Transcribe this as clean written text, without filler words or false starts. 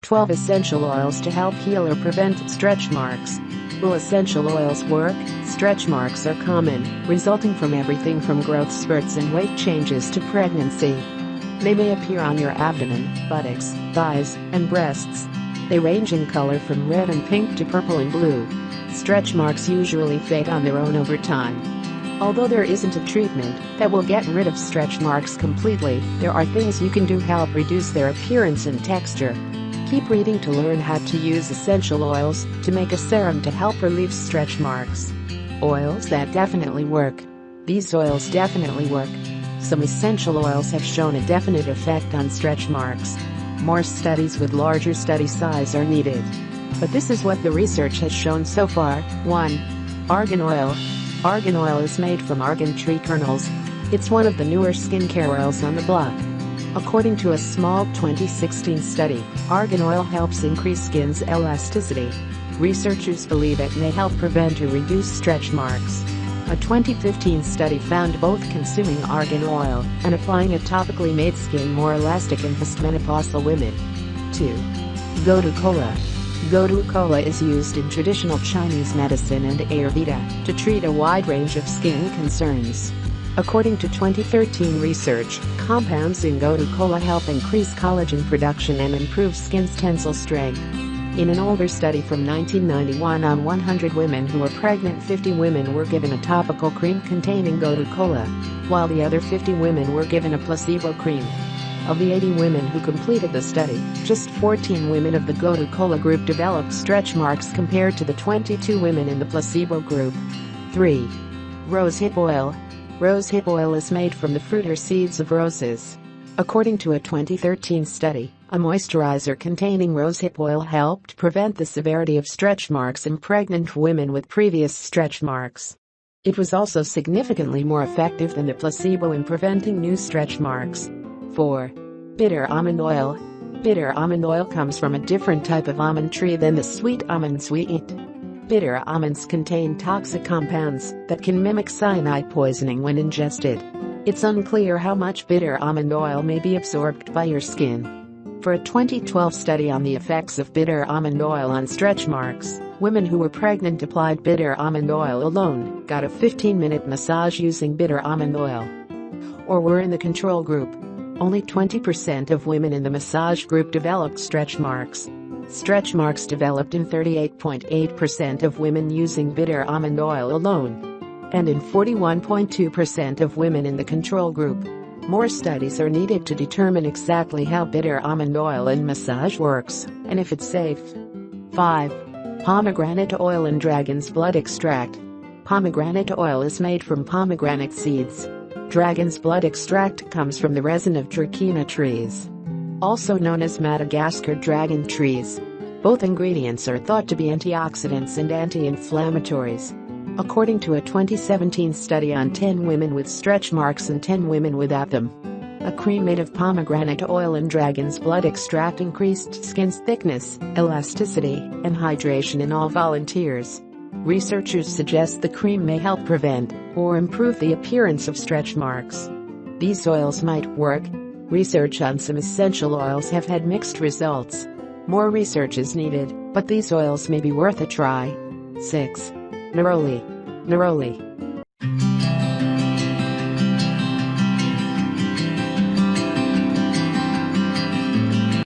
12 essential oils to help heal or prevent stretch marks. Will essential oils work? Stretch marks are common, resulting from everything from growth spurts and weight changes to pregnancy. They may appear on your abdomen, buttocks, thighs, and breasts. They range in color from red and pink to purple and blue. Stretch marks usually fade on their own over time. Although there isn't a treatment that will get rid of stretch marks completely, there are things you can do to help reduce their appearance and texture. Keep reading to learn how to use essential oils to make a serum to help relieve stretch marks. Oils that definitely work. These oils definitely work. Some essential oils have shown a definite effect on stretch marks. More studies with larger study size are needed. But this is what the research has shown so far. 1. Argan oil. Argan oil is made from argan tree kernels. It's one of the newer skincare oils on the block. According to a small 2016 study, argan oil helps increase skin's elasticity. Researchers believe it may help prevent or reduce stretch marks. A 2015 study found both consuming argan oil and applying a topically made skin more elastic in postmenopausal women. 2. Gotu kola. Gotu kola is used in traditional Chinese medicine and Ayurveda to treat a wide range of skin concerns. According to 2013 research, compounds in gotu kola help increase collagen production and improve skin's tensile strength. In an older study from 1991 on 100 women who were pregnant, 50 women were given a topical cream containing gotu kola, while the other 50 women were given a placebo cream. Of the 80 women who completed the study, just 14 women of the gotu kola group developed stretch marks compared to the 22 women in the placebo group. 3. Rosehip oil. Rosehip oil is made from the fruit or seeds of roses. According to a 2013 study, a moisturizer containing rosehip oil helped prevent the severity of stretch marks in pregnant women with previous stretch marks. It was also significantly more effective than the placebo in preventing new stretch marks. 4. Bitter almond oil. Bitter almond oil comes from a different type of almond tree than the sweet almonds we eat. Bitter almonds contain toxic compounds that can mimic cyanide poisoning when ingested. It's unclear how much bitter almond oil may be absorbed by your skin. For a 2012 study on the effects of bitter almond oil on stretch marks, women who were pregnant applied bitter almond oil alone, got a 15-minute massage using bitter almond oil, or were in the control group. Only 20% of women in the massage group developed stretch marks. Stretch marks developed in 38.8% of women using bitter almond oil alone, and in 41.2% of women in the control group. More studies are needed to determine exactly how bitter almond oil in massage works, and if it's safe. 5. Pomegranate oil and dragon's blood extract. Pomegranate oil is made from pomegranate seeds. Dragon's blood extract comes from the resin of Dracaena trees, also known as Madagascar dragon trees. Both ingredients are thought to be antioxidants and anti-inflammatories. According to a 2017 study on 10 women with stretch marks and 10 women without them, a cream made of pomegranate oil and dragon's blood extract increased skin's thickness, elasticity, and hydration in all volunteers. Researchers suggest the cream may help prevent or improve the appearance of stretch marks. These oils might work. Research on some essential oils have had mixed results. More research is needed, but these oils may be worth a try. 6. Neroli. Neroli.